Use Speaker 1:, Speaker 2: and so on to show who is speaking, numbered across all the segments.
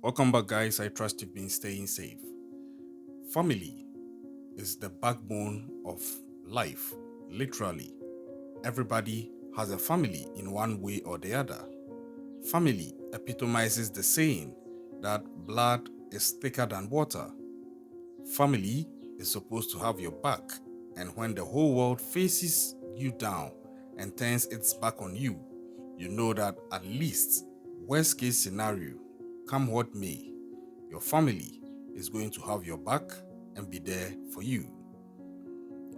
Speaker 1: Welcome back, guys. I trust you've been staying safe. Family is the backbone of life. Literally, everybody has a family in one way or the other. Family epitomizes the saying that blood is thicker than water. Family is supposed to have your back, and when the whole world faces you down and turns its back on you, you know that at least, worst case scenario, come what may, your family is going to have your back and be there for you.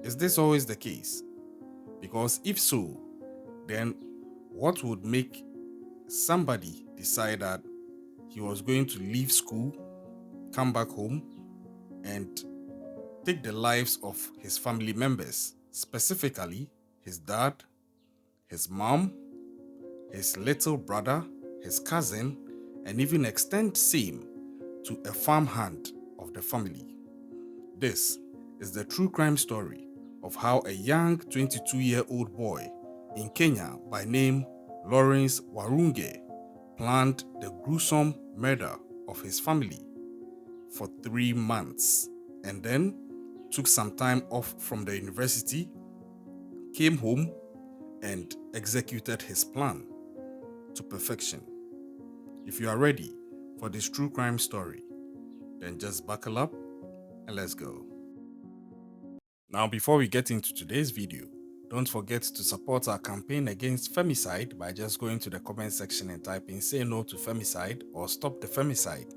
Speaker 1: Is this always the case? Because if so, then what would make somebody decide that he was going to leave school, come back home, and take the lives of his family members, specifically his dad, his mom, his little brother, his cousin, and even extend same to a farmhand of the family? This is the true crime story of how a young 22-year-old boy in Kenya by name Lawrence Warunge planned the gruesome murder of his family for 3 months and then took some time off from the university, came home, and executed his plan to perfection. If you are ready for this true crime story, then just buckle up and let's go. Now, before we get into today's video, don't forget to support our campaign against femicide by just going to the comment section and typing "say no to femicide" or "stop the femicide."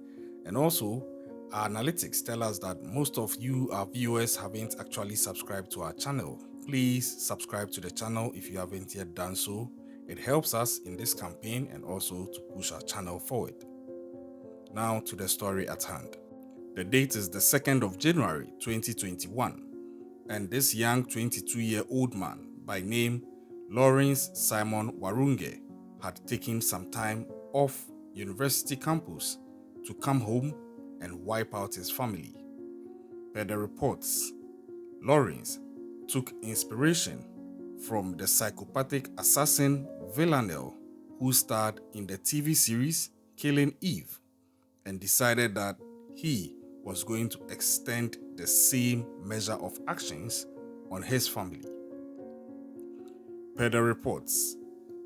Speaker 1: And also, our analytics tell us that most of you, our viewers, haven't actually subscribed to our channel. Please subscribe to the channel if you haven't yet done so. It helps us in this campaign and also to push our channel forward. Now to the story at hand. The date is the 2nd of January 2021, and this young 22-year-old man by name Lawrence Simon Warunge had taken some time off university campus to come home and wipe out his family. Per the reports, Lawrence took inspiration from the psychopathic assassin Villanelle, who starred in the TV series Killing Eve, and decided that he was going to extend the same measure of actions on his family. Per the reports,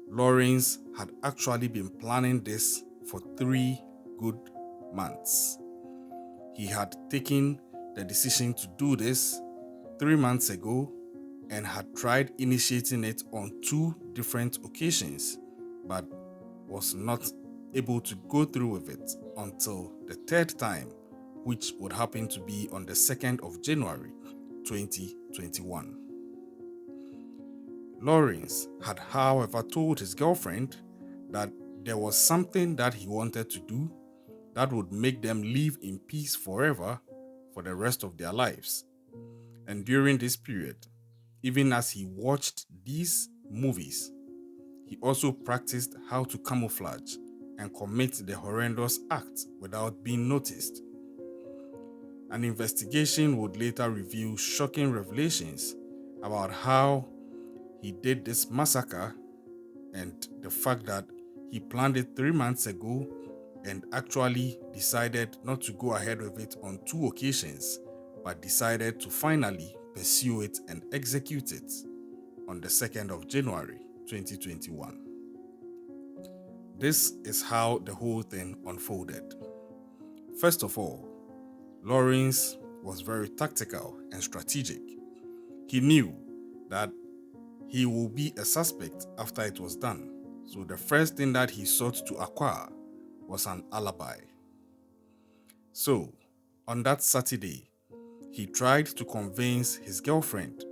Speaker 1: Lawrence had actually been planning this for 3 good months. He had taken the decision to do this 3 months ago and had tried initiating it on 2 different occasions, but was not able to go through with it until the third time, which would happen to be on the 2nd of January 2021. Lawrence had, however, told his girlfriend that there was something that he wanted to do that would make them live in peace forever for the rest of their lives. And during this period, even as he watched these movies, he also practiced how to camouflage and commit the horrendous act without being noticed. An investigation would later reveal shocking revelations about how he did this massacre and the fact that he planned it 3 months ago and actually decided not to go ahead with it on 2 occasions, but decided to finally pursue it and execute it on the 2nd of January 2021. This is how the whole thing unfolded. First of all, Lawrence was very tactical and strategic. He knew that he will be a suspect after it was done, so the first thing that he sought to acquire was an alibi. So, on that Saturday, he tried to convince his girlfriend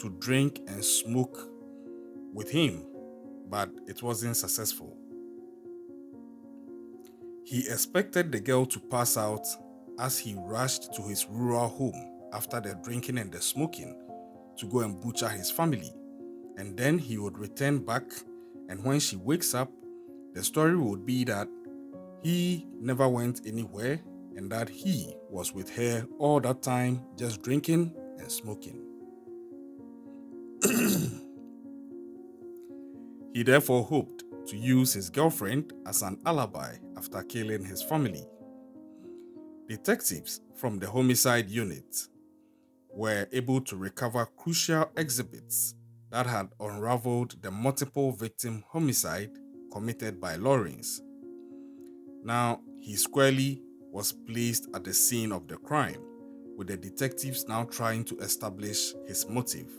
Speaker 1: to drink and smoke with him, but it wasn't successful. He expected the girl to pass out as he rushed to his rural home after the drinking and the smoking to go and butcher his family, and then he would return back, and when she wakes up, the story would be that he never went anywhere and that he was with her all that time just drinking and smoking. He therefore hoped to use his girlfriend as an alibi after killing his family. Detectives from the homicide unit were able to recover crucial exhibits that had unraveled the multiple victim homicide committed by Lawrence. Now, he squarely was placed at the scene of the crime, with the detectives now trying to establish his motive.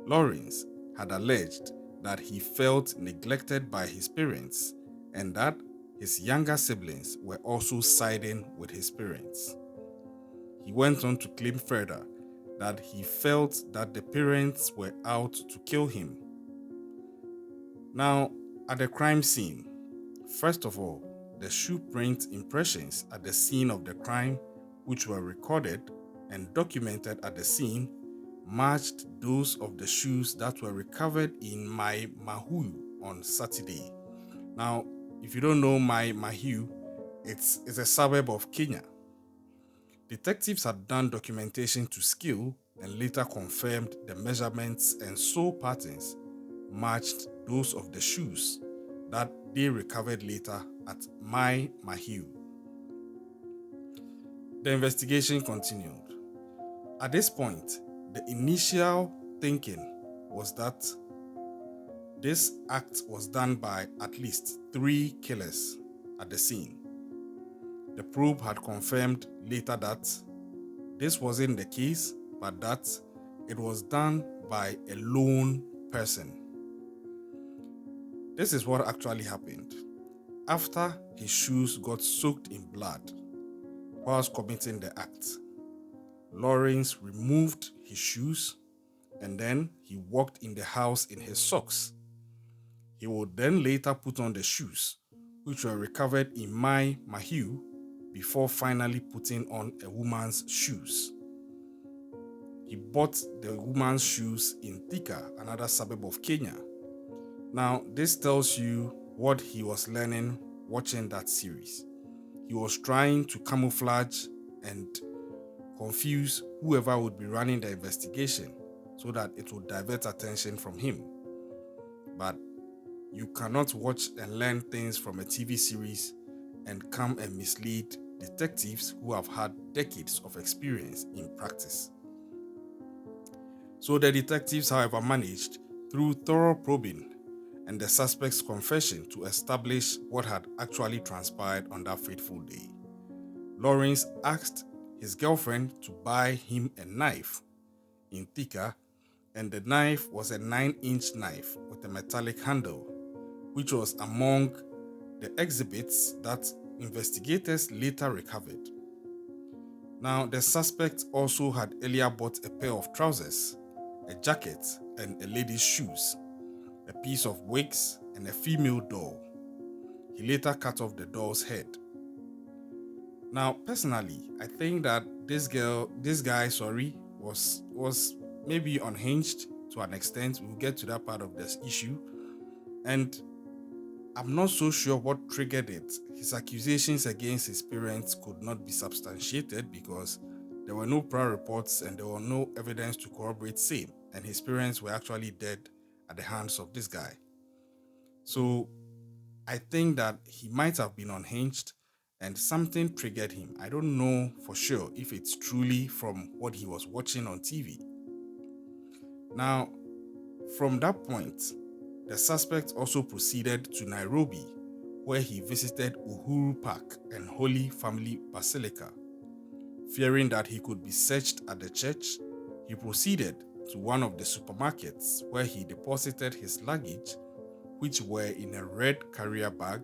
Speaker 1: Lawrence had alleged that he felt neglected by his parents and that his younger siblings were also siding with his parents. He went on to claim further that he felt that the parents were out to kill him. Now, at the crime scene, first of all, the shoe print impressions at the scene of the crime, which were recorded and documented at the scene, matched those of the shoes that were recovered in Mai Mahiu on Saturday. Now, if you don't know Mai Mahiu, it's a suburb of Kenya. Detectives had done documentation to scale and later confirmed the measurements and sole patterns matched those of the shoes that they recovered later at Mai Mahiu. The investigation continued. At this point, the initial thinking was that this act was done by at least 3 killers at the scene. The probe had confirmed later that this wasn't the case, but that it was done by a lone person. This is what actually happened. After his shoes got soaked in blood whilst committing the act, Lawrence removed his shoes and then he walked in the house in his socks. He would then later put on the shoes, which were recovered in Mai Mahiu, before finally putting on a woman's shoes. He bought the woman's shoes in Thika, another suburb of Kenya. Now, this tells you what he was learning watching that series. He was trying to camouflage and confuse whoever would be running the investigation so that it would divert attention from him. But you cannot watch and learn things from a TV series and come and mislead detectives who have had decades of experience in practice. So the detectives, however, managed, through thorough probing and the suspect's confession, to establish what had actually transpired on that fateful day. Lawrence asked his girlfriend to buy him a knife in Thika, and the knife was a 9-inch knife with a metallic handle, which was among the exhibits that investigators later recovered. Now, the suspect also had earlier bought a pair of trousers, a jacket, and a lady's shoes, a piece of wigs, and a female doll. He later cut off the doll's head. Now, personally, I think that this guy, was maybe unhinged to an extent. We'll get to that part of this issue. And I'm not so sure what triggered it. His accusations against his parents could not be substantiated because there were no prior reports and there were no evidence to corroborate same. And his parents were actually dead at the hands of this guy. So I think that he might have been unhinged and something triggered him. I don't know for sure if it's truly from what he was watching on TV. Now, from that point, the suspect also proceeded to Nairobi, where he visited Uhuru Park and Holy Family Basilica. Fearing that he could be searched at the church, he proceeded to one of the supermarkets where he deposited his luggage, which were in a red carrier bag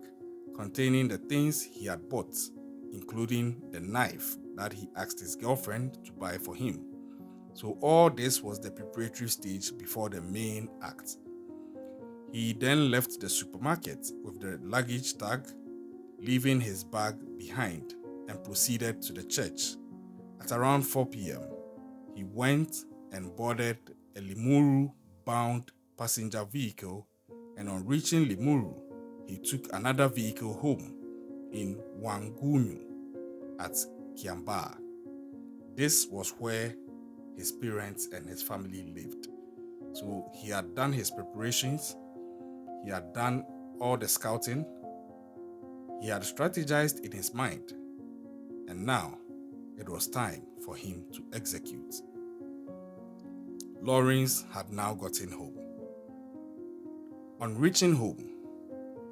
Speaker 1: containing the things he had bought, including the knife that he asked his girlfriend to buy for him. So all this was the preparatory stage before the main act. He then left the supermarket with the luggage tag, leaving his bag behind, and proceeded to the church. At around 4 p.m., he went and boarded a Limuru-bound passenger vehicle, and on reaching Limuru, he took another vehicle home in Wangunyu at Kiambaa. This was where his parents and his family lived. So he had done his preparations, he had done all the scouting, He had strategized in his mind, and now it was time for him to execute. Lawrence had now gotten home. On reaching home,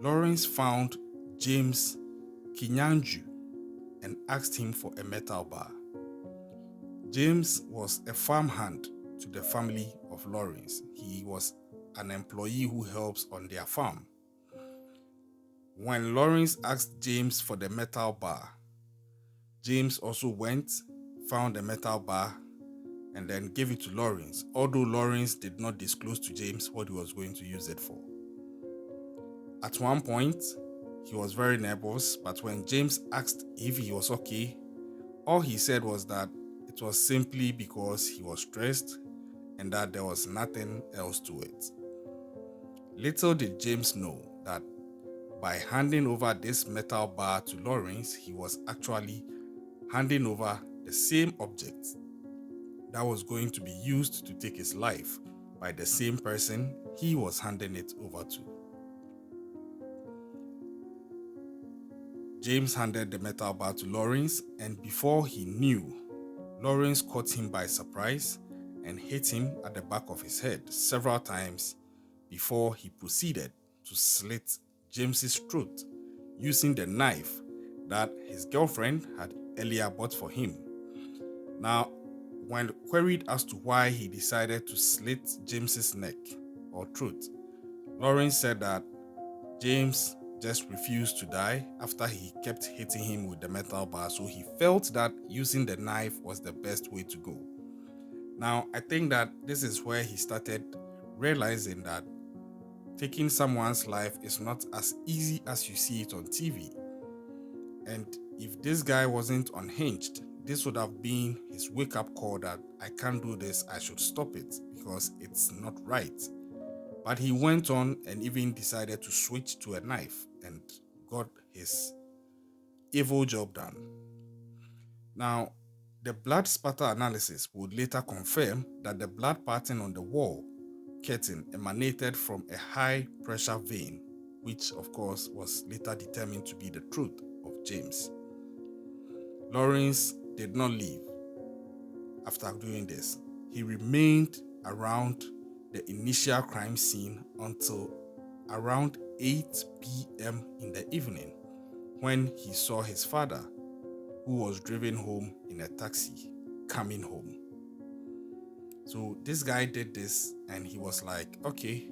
Speaker 1: Lawrence found James Kinyanju and asked him for a metal bar. James was a farmhand to the family of Lawrence. He was an employee who helps on their farm. When Lawrence asked James for the metal bar, James also went, found the metal bar, and then gave it to Lawrence, although Lawrence did not disclose to James what he was going to use it for. At one point, he was very nervous, but when James asked if he was okay, all he said was that it was simply because he was stressed and that there was nothing else to it. Little did James know that by handing over this metal bar to Lawrence, he was actually handing over the same object that was going to be used to take his life by the same person he was handing it over to. James handed the metal bar to Lawrence, and before he knew, Lawrence caught him by surprise and hit him at the back of his head several times before he proceeded to slit James's throat using the knife that his girlfriend had earlier bought for him. Now, when queried as to why he decided to slit James's neck or throat, Lawrence said that James just refused to die after he kept hitting him with the metal bar, so he felt that using the knife was the best way to go. Now, I think that this is where he started realizing that taking someone's life is not as easy as you see it on TV. And if this guy wasn't unhinged, this would have been his wake-up call that I can't do this, I should stop it because it's not right. But he went on and even decided to switch to a knife and got his evil job done. Now, the blood spatter analysis would later confirm that the blood pattern on the wall curtain emanated from a high-pressure vein, which of course was later determined to be the truth of James. Lawrence did not leave after doing this. He remained around the initial crime scene until around 8 p.m. in the evening when he saw his father, who was driven home in a taxi, coming home. So this guy did this and he was like, okay,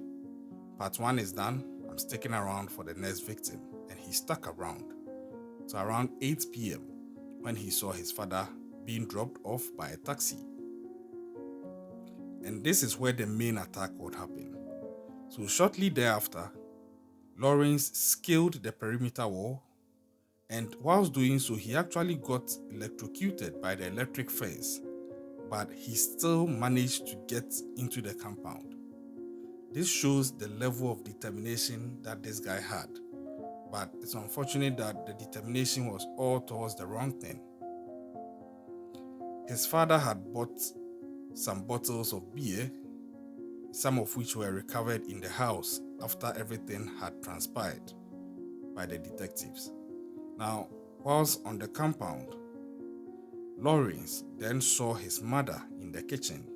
Speaker 1: part 1 is done. I'm sticking around for the next victim. And he stuck around. So around 8 p.m. when he saw his father being dropped off by a taxi. And this is where the main attack would happen. So shortly thereafter, Lawrence scaled the perimeter wall, and whilst doing so, he actually got electrocuted by the electric fence, but he still managed to get into the compound. This shows the level of determination that this guy had, but it's unfortunate that the determination was all towards the wrong thing. His father had bought some bottles of beer, some of which were recovered in the house after everything had transpired by the detectives. Now, whilst on the compound, Lawrence then saw his mother in the kitchen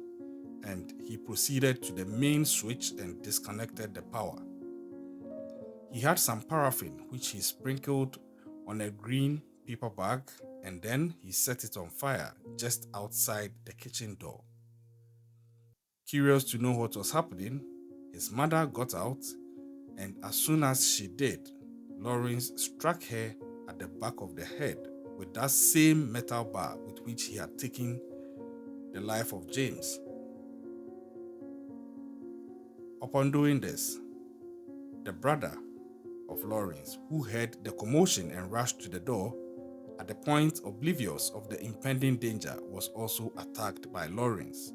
Speaker 1: and he proceeded to the main switch and disconnected the power. He had some paraffin which he sprinkled on a green paper bag and then he set it on fire just outside the kitchen door. Curious to know what was happening, his mother got out, and as soon as she did, Lawrence struck her at the back of the head with that same metal bar with which he had taken the life of James. Upon doing this, the brother of Lawrence, who heard the commotion and rushed to the door, at the point oblivious of the impending danger, was also attacked by Lawrence.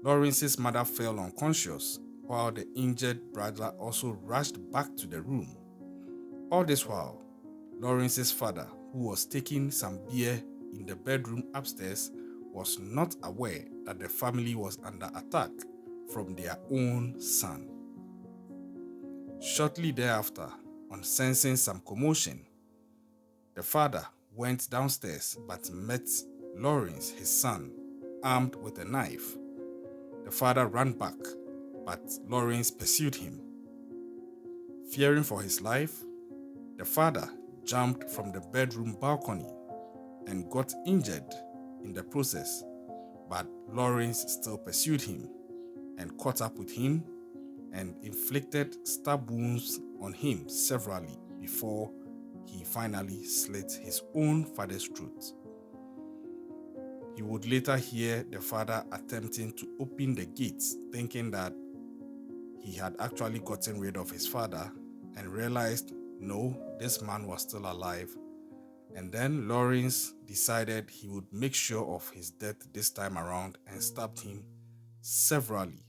Speaker 1: Lawrence's mother fell unconscious, while the injured brother also rushed back to the room. All this while, Lawrence's father, who was taking some beer in the bedroom upstairs, was not aware that the family was under attack from their own son. Shortly thereafter, On sensing some commotion, the father went downstairs but met Lawrence, his son, armed with a knife. The father ran back, but Lawrence pursued him. Fearing for his life, the father jumped from the bedroom balcony and got injured in the process, but Lawrence still pursued him and caught up with him and inflicted stab wounds on him severally before he finally slit his own father's throat. He would later hear the father attempting to open the gates, thinking that he had actually gotten rid of his father, and realized no, this man was still alive. And then Lawrence decided he would make sure of his death this time around and stabbed him severally,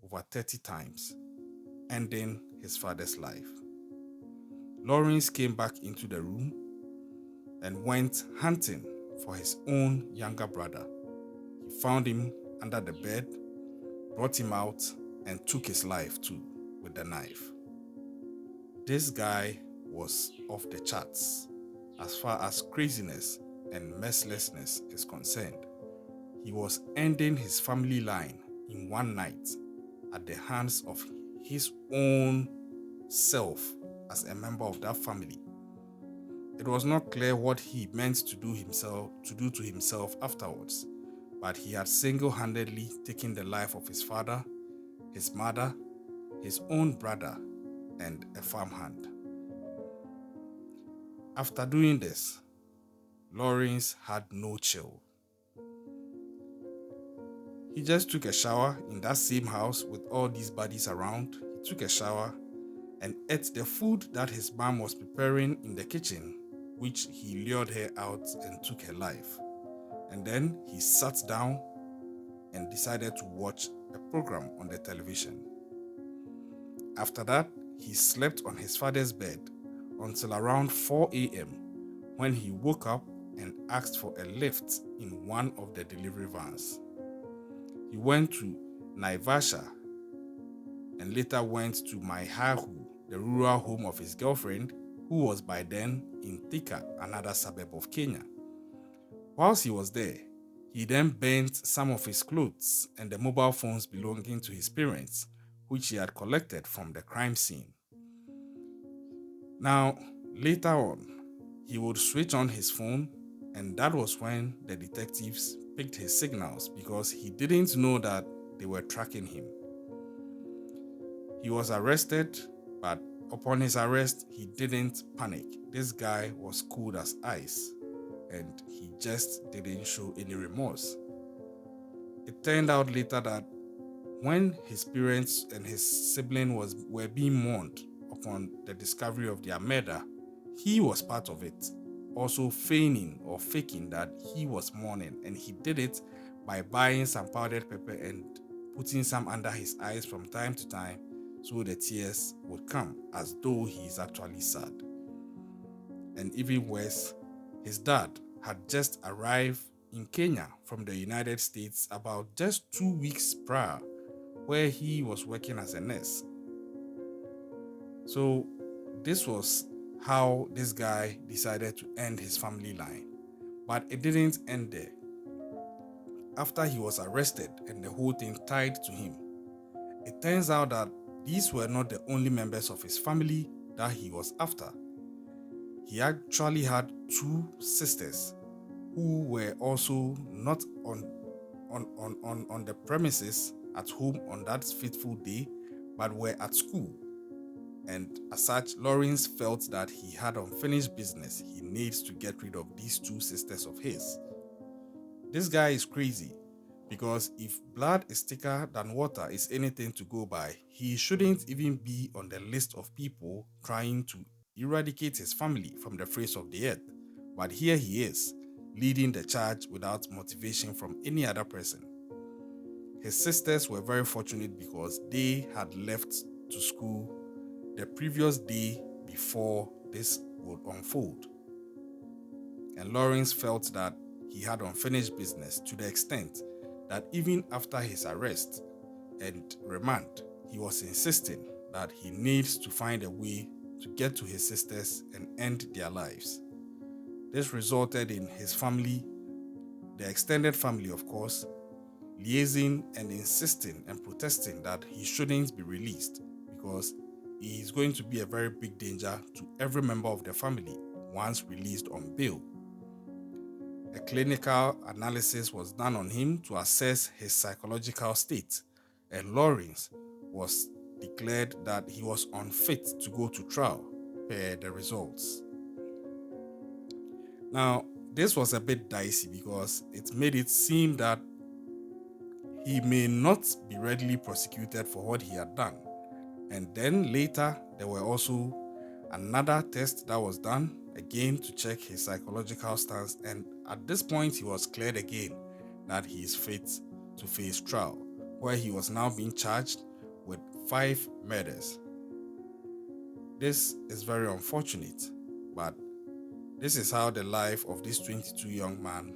Speaker 1: over 30 times, ending his father's life. Lawrence came back into the room and went hunting for his own younger brother. He found him under the bed, brought him out, and took his life too with the knife. This guy was off the charts as far as craziness and mercilessness is concerned. He was ending his family line in one night at the hands of his own self as a member of that family. It was not clear what he meant to do to himself afterwards, but he had single-handedly taken the life of his father, his mother, his own brother, and a farmhand. After doing this, Lawrence had no chill. He just took a shower in that same house with all these bodies around. He took a shower and ate the food that his mom was preparing in the kitchen, which he lured her out and took her life. And then he sat down and decided to watch a program on the television. After that, he slept on his father's bed until around 4 a.m. when he woke up and asked for a lift in one of the delivery vans. He went to Naivasha and later went to Maihahu, the rural home of his girlfriend, who was by then in Thika, another suburb of Kenya. Whilst he was there, he then burnt some of his clothes and the mobile phones belonging to his parents, which he had collected from the crime scene. Now, later on, he would switch on his phone, and that was when the detectives picked his signals because he didn't know that they were tracking him. He was arrested, but upon his arrest, he didn't panic. This guy was cool as ice, and he just didn't show any remorse. It turned out later that when his parents and his sibling were being mourned upon the discovery of their murder, he was part of it, also feigning or faking that he was mourning, and he did it by buying some powdered pepper and putting some under his eyes from time to time so the tears would come as though he is actually sad. And even worse, his dad had just arrived in Kenya from the United States about just 2 weeks prior, where he was working as a nurse. So this was how this guy decided to end his family line. But it didn't end there. After he was arrested and the whole thing tied to him, it turns out that these were not the only members of his family that he was after. He actually had 2 sisters who were also not on the premises at home on that fateful day, but were at school. And as such, Lawrence felt that he had unfinished business. He needs to get rid of these 2 sisters of his. This guy is crazy, because if blood is thicker than water is anything to go by, he shouldn't even be on the list of people trying to eradicate his family from the face of the earth. But here he is, leading the charge without motivation from any other person. His sisters were very fortunate because they had left to school the previous day before this would unfold. And Lawrence felt that he had unfinished business to the extent that even after his arrest and remand, he was insisting that he needs to find a way to get to his sisters and end their lives. This resulted in his family, the extended family of course, liaising and insisting and protesting that he shouldn't be released because he is going to be a very big danger to every member of the family once released on bail. A clinical analysis was done on him to assess his psychological state, and Lawrence was declared that he was unfit to go to trial per the results. Now, this was a bit dicey because it made it seem that he may not be readily prosecuted for what he had done. And then later, there were also another test that was done again to check his psychological stance. And at this point, he was cleared again that he is fit to face trial, where he was now being charged with 5 murders. This is very unfortunate, but this is how the life of this 22 young man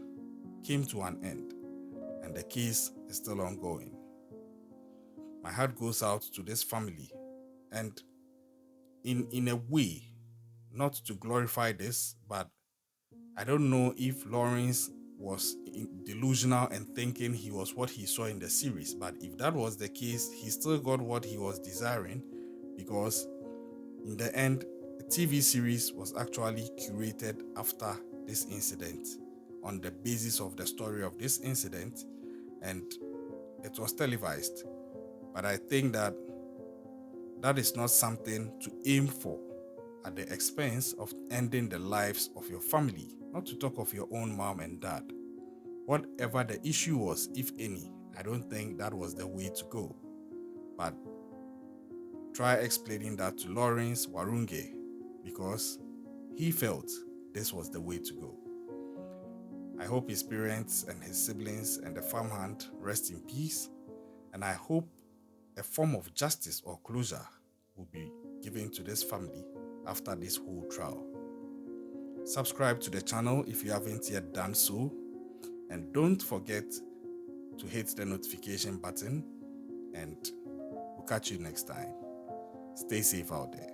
Speaker 1: came to an end, and the case is still ongoing. My heart goes out to this family, and in a way, not to glorify this, but I don't know if Lawrence was delusional and thinking he was what he saw in the series, but if that was the case, he still got what he was desiring, because in the end, a TV series was actually curated after this incident on the basis of the story of this incident, and it was televised. But I think that is not something to aim for at the expense of ending the lives of your family, not to talk of your own mom and dad. Whatever the issue was, if any, I don't think that was the way to go. But try explaining that to Lawrence Warunge, because he felt this was the way to go. I hope his parents and his siblings and the farmhand rest in peace, and I hope a form of justice or closure will be given to this family after this whole trial. Subscribe to the channel if you haven't yet done so, and don't forget to hit the notification button, and we'll catch you next time. Stay safe out there.